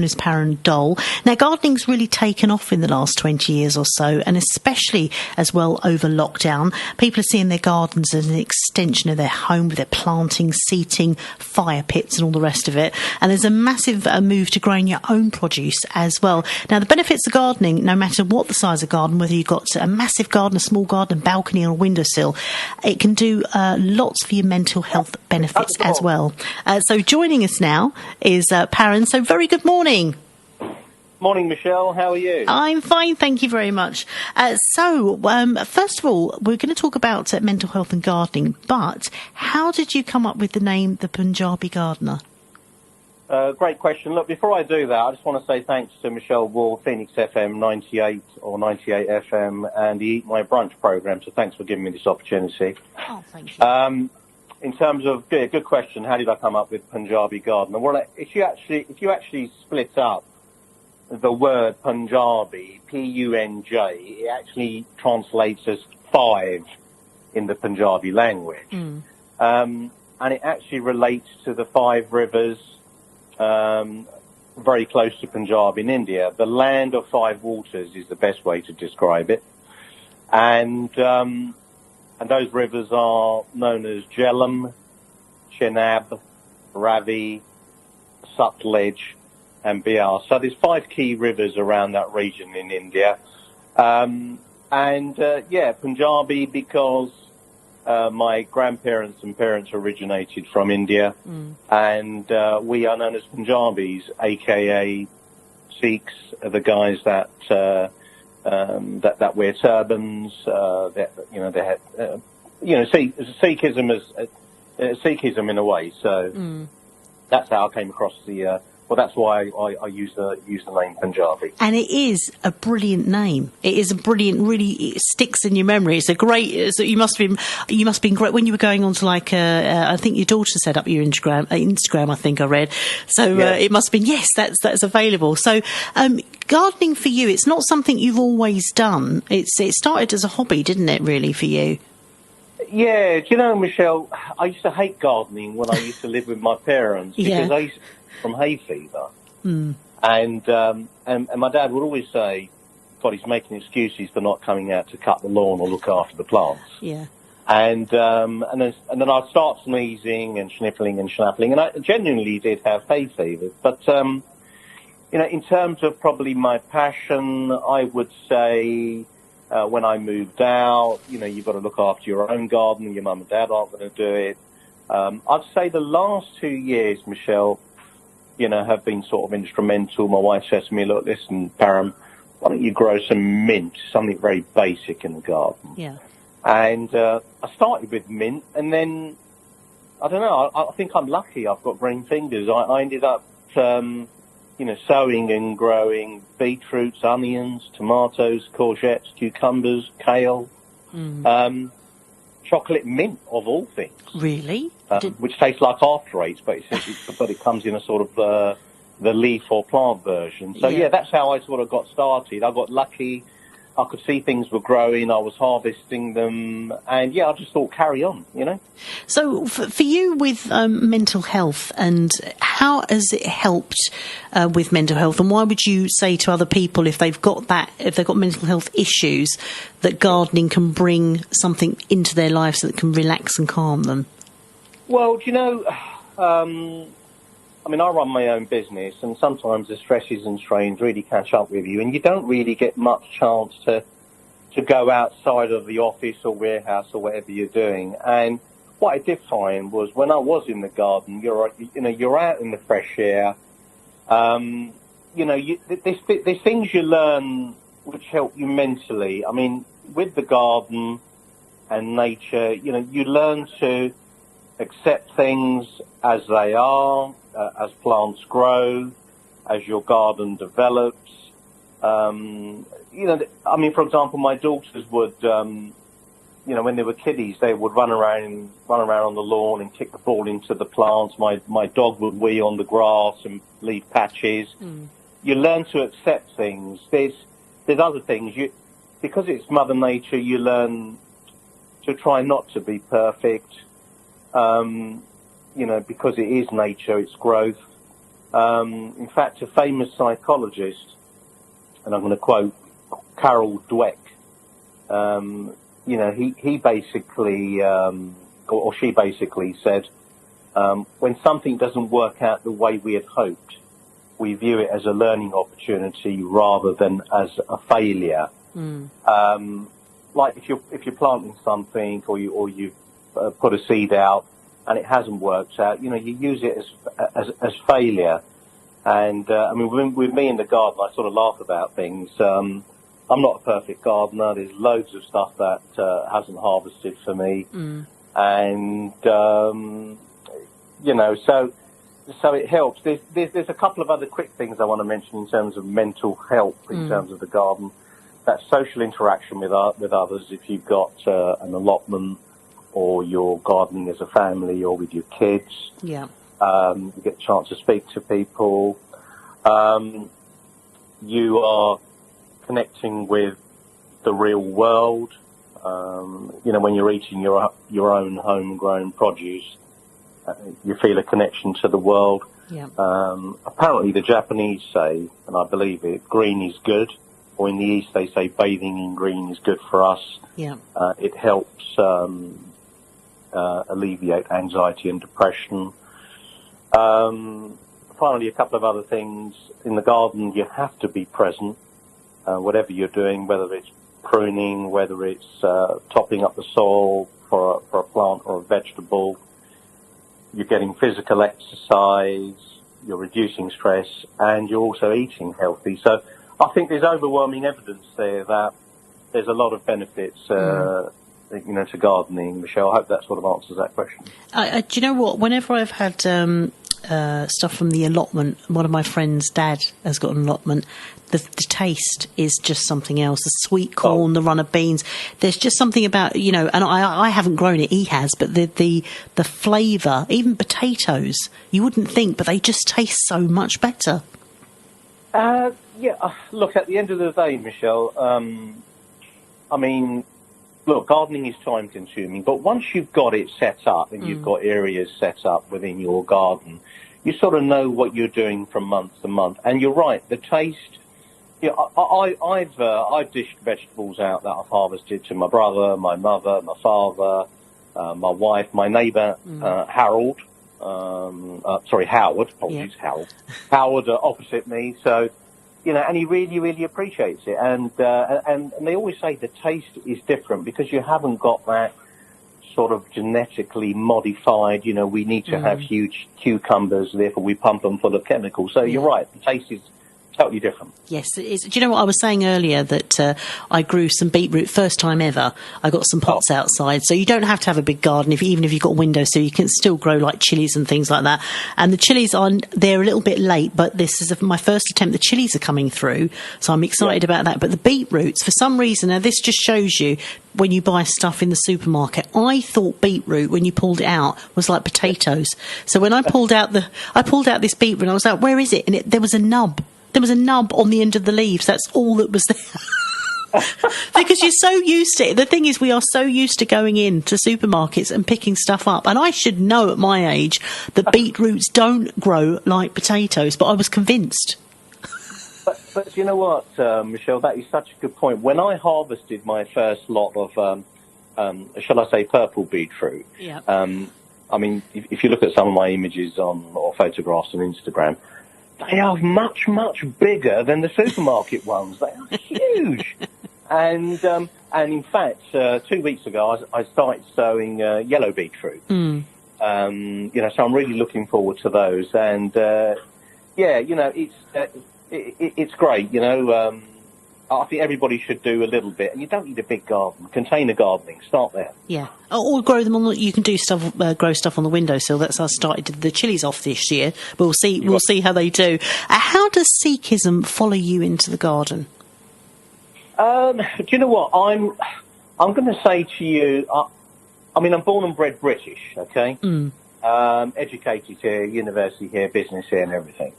Is Parent Dole. Now, gardening's really taken off in the last 20 years or so, and especially as well over lockdown. People are seeing their gardens as an extension of their home with their planting, seating, fire pits and all the rest of it. And there's a massive move to growing your own produce as well. Now, the benefits of gardening, no matter what the size of garden, whether you've got a massive garden, a small garden, balcony or a windowsill, it can do lots for your mental health benefits as well. So joining us now is Parent. So very good morning. Morning, Michelle. How are you? I'm fine, thank you very much. First of all, we're going to talk about mental health and gardening, but how did you come up with the name The Punjabi Gardener? Great question. Look, before I do that, I just want to say thanks to Michelle Wall, Phoenix FM 98 or 98 FM, and the Eat My Brunch programme, so thanks for giving me this opportunity. Oh, thank you. In terms of, good question, how did I come up with Punjabi Gardener? Well, if you actually split up the word Punjabi, Punj, it actually translates as 5 in the Punjabi language. And it actually relates to the 5 rivers very close to Punjab in India. The land of 5 waters is the best way to describe it. And those rivers are known as Jhelum, Chenab, Ravi, Sutlej, and Bear. So there's 5 key rivers around that region in India. Punjabi because my grandparents and parents originated from India, and we are known as Punjabis, aka Sikhs, the guys that wear turbans. Sikhism in a way. So that's how I came across the. Well, that's why I use the name Punjabi. And it is a brilliant name. It is a brilliant, really, it sticks in your memory. It's a great. So you must have been great when you were going on to I think your daughter set up your Instagram. I think I read. So it must have been that's available. So gardening for you, it's not something you've always done. It started as a hobby, didn't it? Really for you. Yeah, do you know, Michelle? I used to hate gardening when I used to live with my parents because I used to from hay fever. And my dad would always say, God, he's making excuses for not coming out to cut the lawn or look after the plants. Yeah. And then I'd start sneezing and sniffling and schnappling, and I genuinely did have hay fever. But, in terms of probably my passion, I would say when I moved out, you've got to look after your own garden. Your mum and dad aren't going to do it. I'd say the last 2 years, Michelle, have been sort of instrumental. My wife says to me, look, listen, Param, why don't you grow some mint, something very basic in the garden? Yeah. And I started with mint, and then, I don't know, I think I'm lucky I've got green fingers. I ended up, sowing and growing beetroots, onions, tomatoes, courgettes, cucumbers, kale, chocolate mint, of all things. Really? Which tastes like after eight, but it comes in a sort of the leaf or plant version. So that's how I sort of got started. I got lucky. I could see things were growing. I was harvesting them, and I just thought carry on. So for you with mental health, and how has it helped with mental health? And why would you say to other people if they've got mental health issues that gardening can bring something into their lives that can relax and calm them? Well, I run my own business, and sometimes the stresses and strains really catch up with you, and you don't really get much chance to go outside of the office or warehouse or whatever you're doing. And what I did find was when I was in the garden, you're out in the fresh air. There's things you learn which help you mentally. I mean, with the garden and nature, you learn to accept things as they are, as plants grow, as your garden develops. For example, my daughters would, when they were kiddies, they would run around on the lawn and kick the ball into the plants. My dog would wee on the grass and leave patches. You learn to accept things. There's other things. Because it's Mother Nature, you learn to try not to be perfect. Because it is nature, it's growth. In fact, a famous psychologist, and I'm going to quote Carol Dweck, he basically, or she basically said, when something doesn't work out the way we had hoped, we view it as a learning opportunity rather than as a failure. Like if you're planting something or you put a seed out and it hasn't worked out, you use it as failure. And with me in the garden, I sort of laugh about things. I'm not a perfect gardener. There's loads of stuff that hasn't harvested for me, and so it helps. There's a couple of other quick things I want to mention in terms of mental health, in terms of the garden. That social interaction with others. If you've got an allotment, or you're gardening as a family, or with your kids, you get a chance to speak to people. You are connecting with the real world. When you're eating your own homegrown produce, you feel a connection to the world. Apparently the Japanese say, and I believe it, green is good, or in the East they say bathing in green is good for us. It helps alleviate anxiety and depression. Finally, a couple of other things. In the garden, you have to be present, whatever you're doing, whether it's pruning, whether it's topping up the soil for a plant or a vegetable. You're getting physical exercise, you're reducing stress, and you're also eating healthy. So I think there's overwhelming evidence there that there's a lot of benefits to gardening, Michelle. I hope that sort of answers that question. Do you know what? Whenever I've had stuff from the allotment, one of my friends' dad has got an allotment. The taste is just something else. The sweet corn, the runner beans. There's just something about, and I haven't grown it, he has, but the flavour, even potatoes, you wouldn't think, but they just taste so much better. Look, at the end of the day, Michelle, look, gardening is time consuming, but once you've got it set up and you've got areas set up within your garden, you sort of know what you're doing from month to month. And you're right, the taste, I've dished vegetables out that I've harvested to my brother, my mother, my father, my wife, my neighbour, Howard, apologies, Howard opposite me. So, and he really, really appreciates it. And they always say the taste is different because you haven't got that sort of genetically modified, we need to have huge cucumbers, therefore we pump them full of chemicals. So you're right, the taste is totally different. Yes, it is. Do you know what I was saying earlier, that I grew some beetroot, first time ever. I got some pots outside, so you don't have to have a big garden, even if you've got windows, so you can still grow like chilies and things like that. And the chilies they're a little bit late, but this is my first attempt. The chilies are coming through, so I'm excited about that. But the beetroots, for some reason, now this just shows you when you buy stuff in the supermarket, I thought beetroot, when you pulled it out, was like potatoes. So when I pulled out this beetroot, I was like, where is it? And there was a nub. There was a nub on the end of the leaves. That's all that was there. Because you're so used to it. The thing is, we are so used to going into supermarkets and picking stuff up. And I should know at my age that beetroots don't grow like potatoes, but I was convinced. But you know what, Michelle, that is such a good point. When I harvested my first lot of, shall I say, purple beetroot, if you look at some of my images or photographs on Instagram, they are much, much bigger than the supermarket ones. They are huge. And in fact, 2 weeks ago, I started sowing yellow beetroot. So I'm really looking forward to those. And, it's great, I think everybody should do a little bit, and you don't need a big garden. Container gardening, start there. Yeah, or grow them on. You can do stuff, grow stuff on the windowsill. That's how I started the chilies off this year. But we'll see. We'll see how they do. How does Sikhism follow you into the garden? Do you know what? I'm going to say to you. I'm born and bred British. Okay. Educated here, university here, business here, and everything.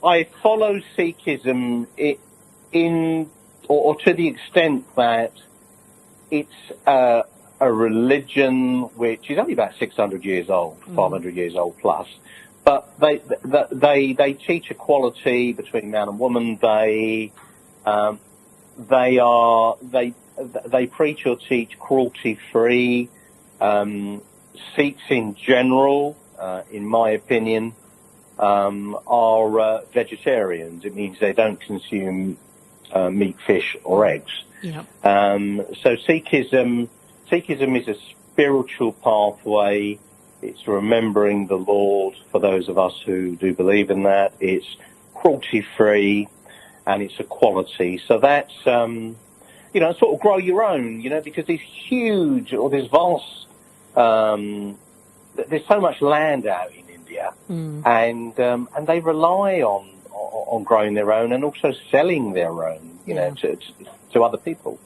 I follow Sikhism to the extent that it's a a religion which is only about 600 years old, 500 years old plus. But they teach equality between man and woman. They preach or teach cruelty-free. Sikhs in general, in my opinion, are vegetarians. It means they don't consume meat, fish, or eggs. Yep. So Sikhism is a spiritual pathway. It's remembering the Lord for those of us who do believe in that. It's cruelty-free, and it's equality. So that's, sort of grow your own, because there's huge, or there's vast, there's so much land out in India, and they rely on growing their own and also selling their own, to other people.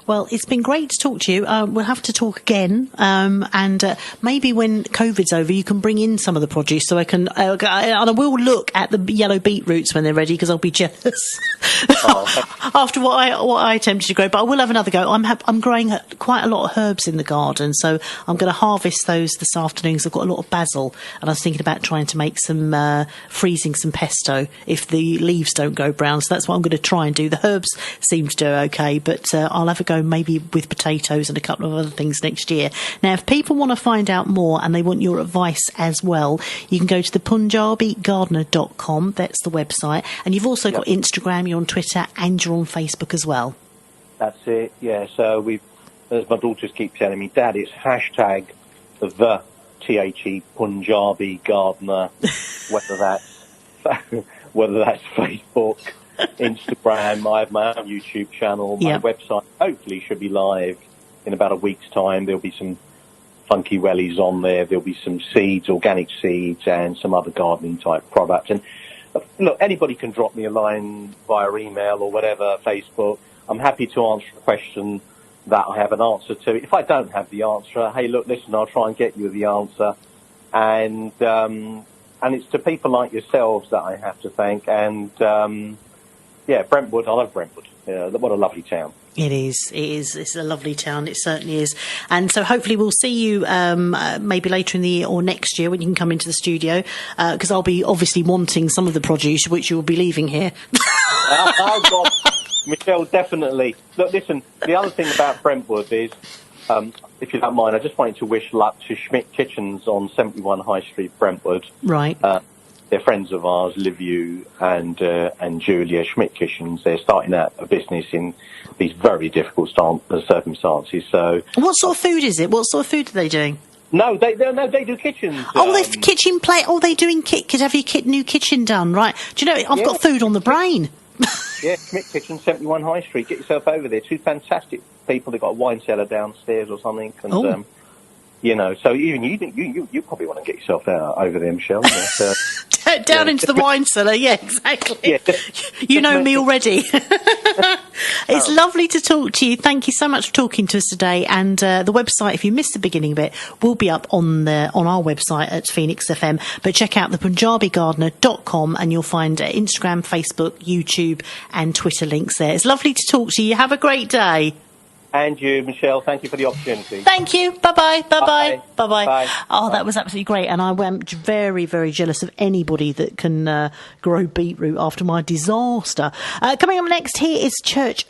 Well, it's been great to talk to you. We'll have to talk again, and maybe when COVID's over, you can bring in some of the produce so I can. And I will look at the yellow beetroots when they're ready because I'll be jealous after what I attempted to grow. But I will have another go. I'm growing quite a lot of herbs in the garden, so I'm going to harvest those this afternoon. Because I've got a lot of basil, and I was thinking about trying to make some freezing some pesto if the leaves don't go brown. So that's what I'm going to try and do. The herbs seem to do okay, but I'll have a go. Maybe with potatoes and a couple of other things next year. Now, if people want to find out more and they want your advice as well, you can go to the punjabigardener.com. That's the website. And you've also got Instagram, you're on Twitter, and you're on Facebook as well. That's it, yeah. So as my daughters keep telling me, Dad, it's hashtag the THE Punjabi Gardener, whether that's Facebook, Instagram. I have my own YouTube channel. My website hopefully should be live in about a week's time. There'll be some funky wellies on there. There'll be some seeds, organic seeds, and some other gardening type products. And look, anybody can drop me a line via email or whatever, Facebook. I'm happy to answer a question that I have an answer to. If I don't have the answer, hey, look, listen, I'll try and get you the answer. And it's to people like yourselves that I have to thank. And Brentwood. I love Brentwood. What a lovely town. It is. It's a lovely town. It certainly is. And so hopefully we'll see you maybe later in the year or next year when you can come into the studio, because I'll be obviously wanting some of the produce which you'll be leaving here. Oh, God. Michelle, definitely. Look, listen, the other thing about Brentwood is, if you don't mind, I just wanted to wish luck to Schmidt Kitchens on 71 High Street, Brentwood. Right. They're friends of ours, Liviu and Julia Schmidt Kitchens. They're starting out a business in these very difficult circumstances. So, what sort of food is it? What sort of food are they doing? No, they do kitchens. Oh, they're kitchen plate. Oh, they're doing could have your new kitchen done, right? Do you know? I've got food on the brain. Yeah, Schmidt Kitchen, 71 High Street. Get yourself over there. Two fantastic people. They've got a wine cellar downstairs or something, and so even you probably want to get yourself over there, Michelle. Down into the wine cellar, yeah, exactly. Yeah, you know me already. It's lovely to talk to you. Thank you so much for talking to us today. And the website, if you missed the beginning of it, will be up on our website at Phoenix FM. But check out the punjabigardener.com and you'll find Instagram, Facebook, YouTube and Twitter links there. It's lovely to talk to you. Have a great day. And you, Michelle, thank you for the opportunity. Thank you. Bye-bye. Bye-bye. Bye-bye. Bye. Oh, that was absolutely great. And I am very, very jealous of anybody that can grow beetroot after my disaster. Coming up next, here is Church